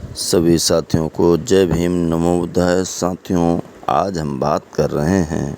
सभी साथियों को जय भीम, नमो बुद्धाय। साथियों, आज हम बात कर रहे हैं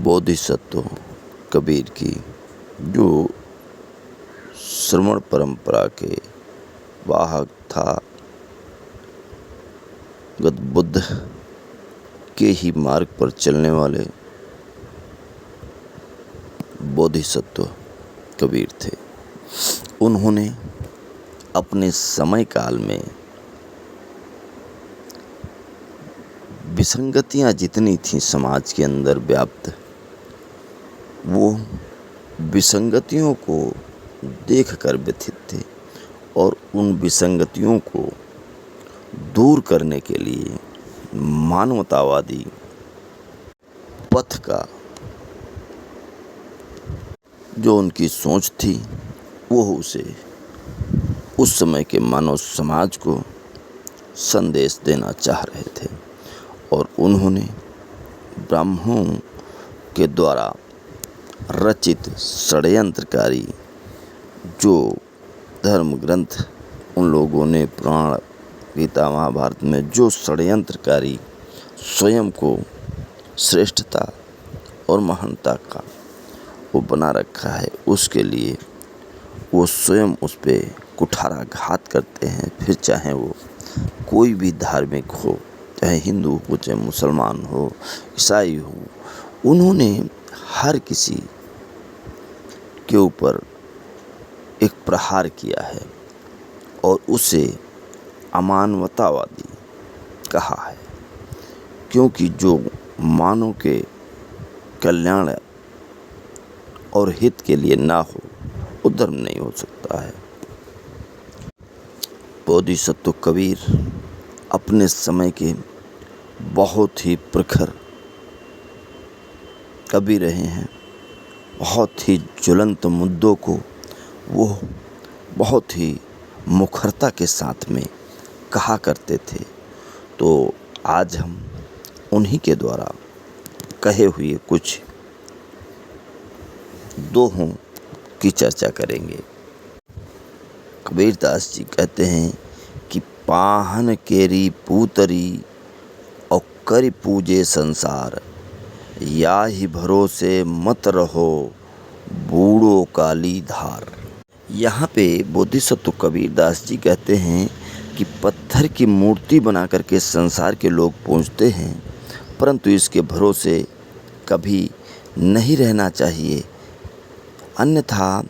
बोधिसत्व कबीर की, जो श्रवण परंपरा के वाहक था। बुद्ध के ही मार्ग पर चलने वाले बोधिसत्व कबीर थे। उन्होंने अपने समय काल में विसंगतियां जितनी थीं समाज के अंदर व्याप्त, वो विसंगतियों को देखकर व्यथित थे और उन विसंगतियों को दूर करने के लिए मानवतावादी पथ का जो उनकी सोच थी, वो उसे उस समय के मानव समाज को संदेश देना चाह रहे थे। और उन्होंने ब्राह्मणों के द्वारा रचित षड्यंत्रकारी जो धर्म ग्रंथ उन लोगों ने पुराण, गीता, महाभारत में जो षड्यंत्रकारी स्वयं को श्रेष्ठता और महानता का वो बना रखा है, उसके लिए वो स्वयं उस पर कुठाराघात करते हैं। फिर चाहे वो कोई भी धार्मिक हो, चाहे हिंदू हो, चाहे मुसलमान हो, ईसाई हो, उन्होंने हर किसी के ऊपर एक प्रहार किया है और उसे अमानवतावादी कहा है, क्योंकि जो मानव के कल्याण और हित के लिए ना हो, वो धर्म नहीं हो सकता है। बोधिसत्व कबीर अपने समय के बहुत ही प्रखर कवि रहे हैं। बहुत ही ज्वलंत मुद्दों को वो बहुत ही मुखरता के साथ में कहा करते थे। तो आज हम उन्हीं के द्वारा कहे हुए कुछ दोहों की चर्चा करेंगे। कबीरदास जी कहते हैं कि पाहन केरी पूतरी और करि पूजे संसार, या ही भरोसे मत रहो बूढ़ो काली धार। यहाँ पे बोधिसत्व कबीरदास जी कहते हैं कि पत्थर की मूर्ति बना करके संसार के लोग पूजते हैं, परंतु इसके भरोसे कभी नहीं रहना चाहिए, अन्यथा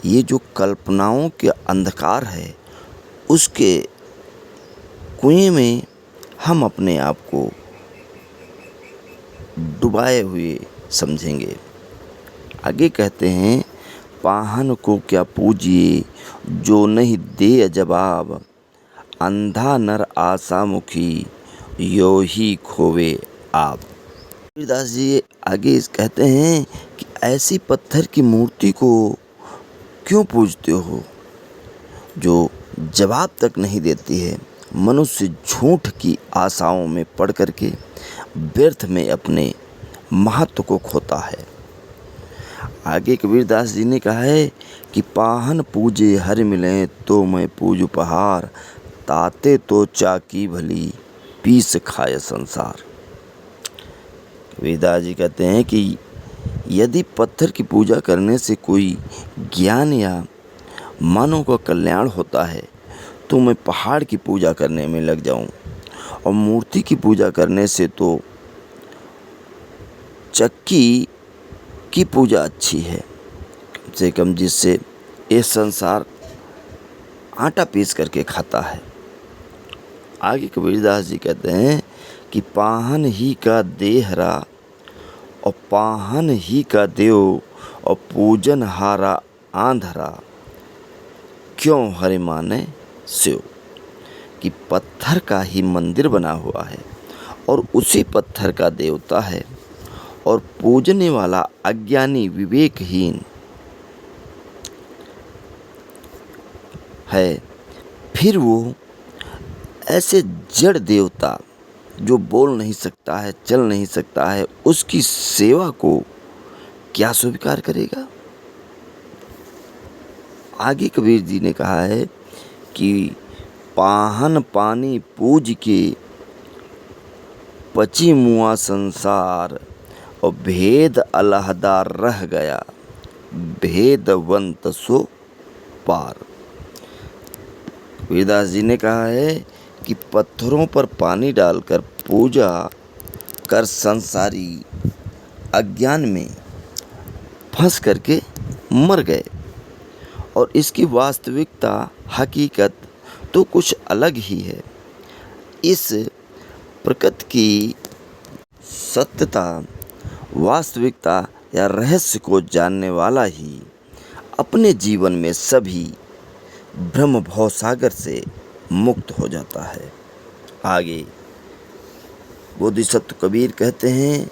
ये जो कल्पनाओं के अंधकार है, उसके कुएं में हम अपने आप को डुबाए हुए समझेंगे। आगे कहते हैं, पाहन को क्या पूजिए जो नहीं दे जवाब, अंधा नर आशा मुखी यो ही खोवे आप। कबीरदास जी आगे कहते हैं कि ऐसी पत्थर की मूर्ति को क्यों पूजते हो जो जवाब तक नहीं देती है। मनुष्य झूठ की आशाओं में पड़ करके व्यर्थ में अपने महत्व को खोता है। आगे कबीरदास जी ने कहा है कि पाहन पूजे हर मिले तो मैं पूजू पहाड़, ताते तो चाकी भली पीस खाए संसार। कबीरदास जी कहते हैं कि यदि पत्थर की पूजा करने से कोई ज्ञान या मानव का कल्याण होता है, तो मैं पहाड़ की पूजा करने में लग जाऊं, और मूर्ति की पूजा करने से तो चक्की की पूजा अच्छी है, कम से कम जिससे ये संसार आटा पीस करके खाता है। आगे कबीरदास जी कहते हैं कि पाहन ही का देहरा और पाहन ही का देव और पूजन हारा आंधरा, क्यों हरे माने स्यो। कि पत्थर का ही मंदिर बना हुआ है और उसी पत्थर का देवता है, और पूजने वाला अज्ञानी विवेकहीन है। फिर वो ऐसे जड़ देवता जो बोल नहीं सकता है, चल नहीं सकता है, उसकी सेवा को क्या स्वीकार करेगा। आगे कबीर जी ने कहा है कि पाहन पानी पूज के पची मुआ संसार, और भेद अलहदा रह गया भेदवंत सो पार। कबीरदास जी ने कहा है कि पत्थरों पर पानी डालकर पूजा कर संसारी अज्ञान में फंस करके मर गए, और इसकी वास्तविकता हकीकत तो कुछ अलग ही है। इस प्रकृति की सत्यता, वास्तविकता या रहस्य को जानने वाला ही अपने जीवन में सभी भ्रम भव सागर से मुक्त हो जाता है। आगे बोधिसत्व कबीर कहते हैं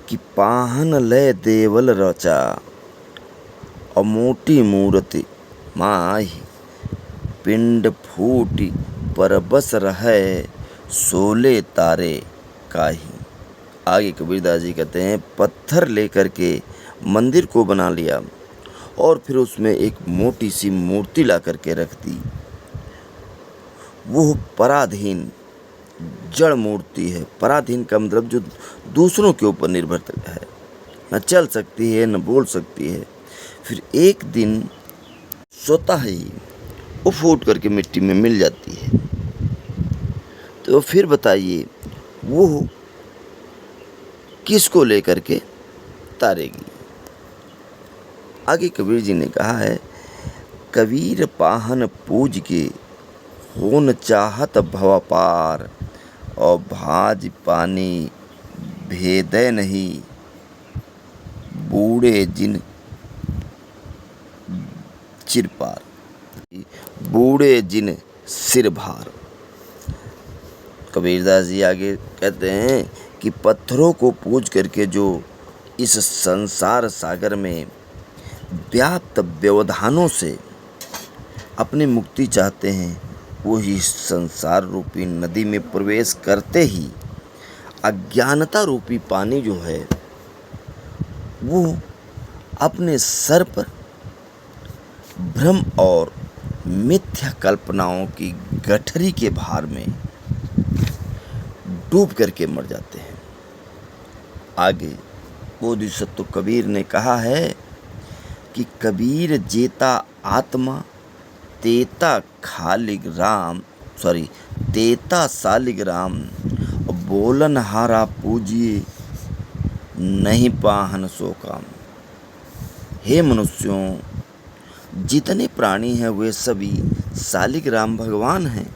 कि पाहन लय देवल रचा, और मोटी मूर्ति माही पिंड फूटी पर बस रहे सोले तारे काही। आगे कबीरदास जी कहते हैं पत्थर लेकर के मंदिर को बना लिया, और फिर उसमें एक मोटी सी मूर्ति ला करके रख दी। वो पराधीन जड़ मूर्ति है। पराधीन का मतलब जो दूसरों के ऊपर निर्भर है, न चल सकती है न बोल सकती है। फिर एक दिन स्वतः ही वो फूट करके मिट्टी में मिल जाती है। तो फिर बताइए वो किसको लेकर के तारेगी। आगे कबीर जी ने कहा है कबीर पाहन पूज के होन चाहत भव पार, और भाज पानी भेदे नहीं बूढ़े जिन चिर पार, बूढ़े जिन सिर भार। कबीरदास जी आगे कहते हैं कि पत्थरों को पूज करके जो इस संसार सागर में व्याप्त व्यवधानों से अपनी मुक्ति चाहते हैं, वो ही संसार रूपी नदी में प्रवेश करते ही अज्ञानता रूपी पानी जो है वो अपने सर पर भ्रम और मिथ्या कल्पनाओं की गठरी के भार में डूब करके मर जाते हैं। आगे बोधिसत्व कबीर ने कहा है कि कबीर जेता आत्मा तेता सालिग राम, बोलन हारा पूजिए नहीं पाहन सो काम। हे मनुष्यों, जितने प्राणी हैं वे सभी सालिग राम भगवान हैं,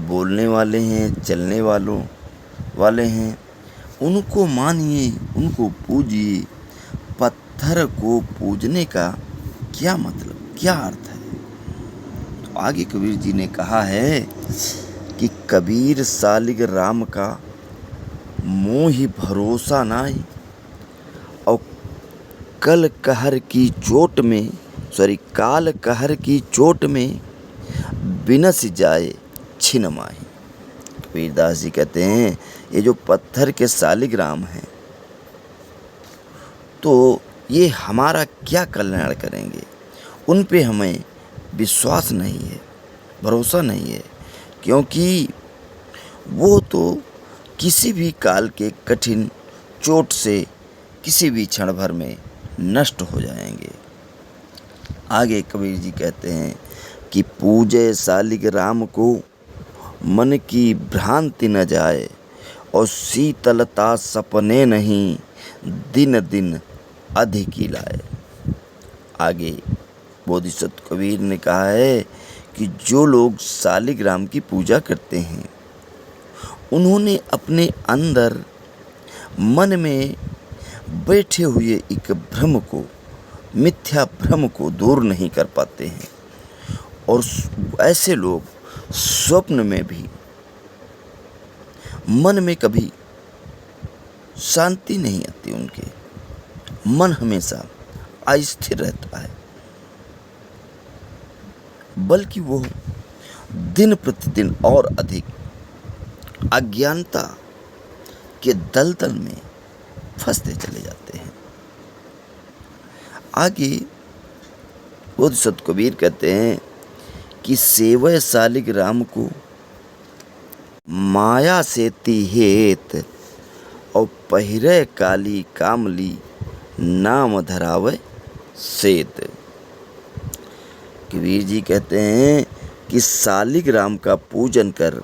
बोलने वाले हैं, चलने वाले हैं। उनको मानिए, उनको पूजिए। पत्थर को पूजने का क्या मतलब, क्या अर्थ है? तो आगे कबीर जी ने कहा है कि कबीर सालिग राम का मोहि भरोसा नाई, और काल कहर की चोट में बिनस जाए छिन माही। कबीरदास जी कहते हैं ये जो पत्थर के सालिग राम हैं तो ये हमारा क्या कल्याण करेंगे, उन पे हमें विश्वास नहीं है, भरोसा नहीं है, क्योंकि वो तो किसी भी काल के कठिन चोट से किसी भी क्षण भर में नष्ट हो जाएंगे। आगे कबीर जी कहते हैं कि पूजे सालिग राम को मन की भ्रांति न जाए, और शीतलता सपने नहीं दिन दिन अधिक ही लाए। आगे बोधिसत्व कबीर ने कहा है कि जो लोग सालिग राम की पूजा करते हैं उन्होंने अपने अंदर मन में बैठे हुए एक भ्रम को, मिथ्या भ्रम को दूर नहीं कर पाते हैं, और ऐसे लोग स्वप्न में भी मन में कभी शांति नहीं आती, उनके मन हमेशा अस्थिर रहता है, बल्कि वो दिन प्रतिदिन और अधिक अज्ञानता के दलदल में फंसते चले जाते हैं। आगे बोधिसत्व कबीर कहते हैं कि सेवय सालिग राम को माया से हेत और पहिरे काली कामली नाम धरावे सेत। कबीर जी कहते हैं कि सालिग राम का पूजन कर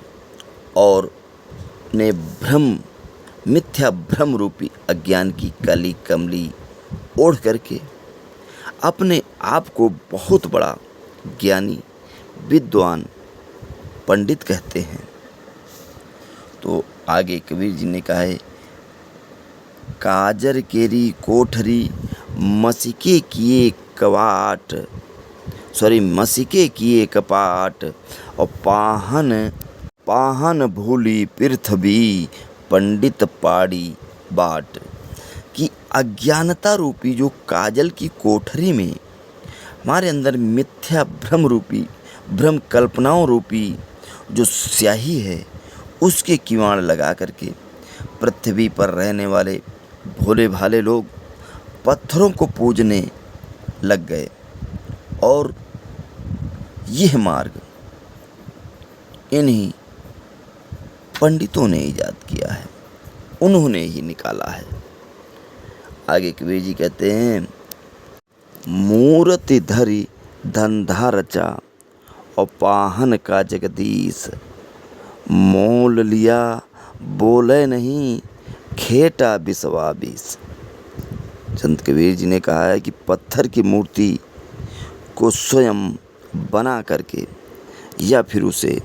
और ने मिथ्या भ्रम रूपी अज्ञान की काली कमली ओढ़ करके अपने आप को बहुत बड़ा ज्ञानी विद्वान पंडित कहते हैं। तो आगे कबीर जी ने कहा है, काजर केरी कोठरी मसिके किए कपाट और पाहन भूली पृथ्वी पंडित पाड़ी बाट। कि अज्ञानता रूपी जो काजल की कोठरी में हमारे अंदर मिथ्या भ्रम रूपी भ्रम कल्पनाओं रूपी जो स्याही है उसके किवाड़ लगा करके पृथ्वी पर रहने वाले भोले भाले लोग पत्थरों को पूजने लग गए। और यह मार्ग इन्हीं पंडितों ने ईजाद किया है, उन्होंने ही निकाला है। आगे कबीर जी कहते हैं, मूर्ति धरी धंधा रचा और पाहन का जगदीश, मोल लिया बोले नहीं खेटा बिसवा बीस। संत कबीर जी ने कहा है कि पत्थर की मूर्ति को स्वयं बना करके या फिर उसे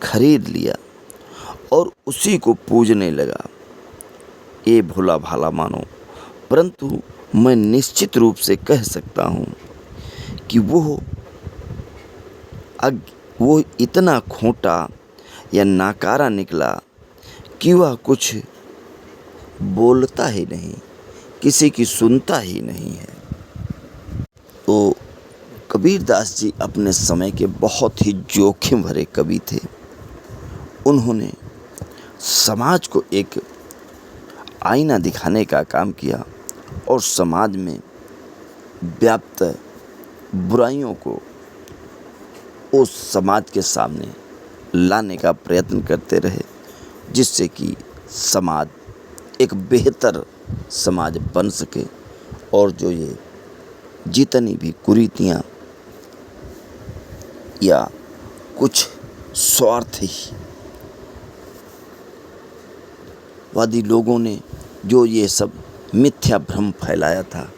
खरीद लिया और उसी को पूजने लगा, ये भोला भाला मानो। परंतु मैं निश्चित रूप से कह सकता हूँ कि वो इतना खोटा या नाकारा निकला कि वह कुछ बोलता ही नहीं, किसी की सुनता ही नहीं है। तो कबीरदास जी अपने समय के बहुत ही जोखिम भरे कवि थे। उन्होंने समाज को एक आईना दिखाने का काम किया और समाज में व्याप्त बुराइयों को उस समाज के सामने लाने का प्रयत्न करते रहे, जिससे कि समाज एक बेहतर समाज बन सके और जो ये जितनी भी कुरीतियाँ या कुछ स्वार्थी वादी लोगों ने जो ये सब मिथ्या भ्रम फैलाया था,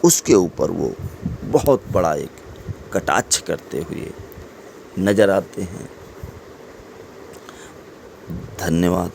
उसके ऊपर वो बहुत बड़ा एक कटाक्ष करते हुए नजर आते हैं। धन्यवाद।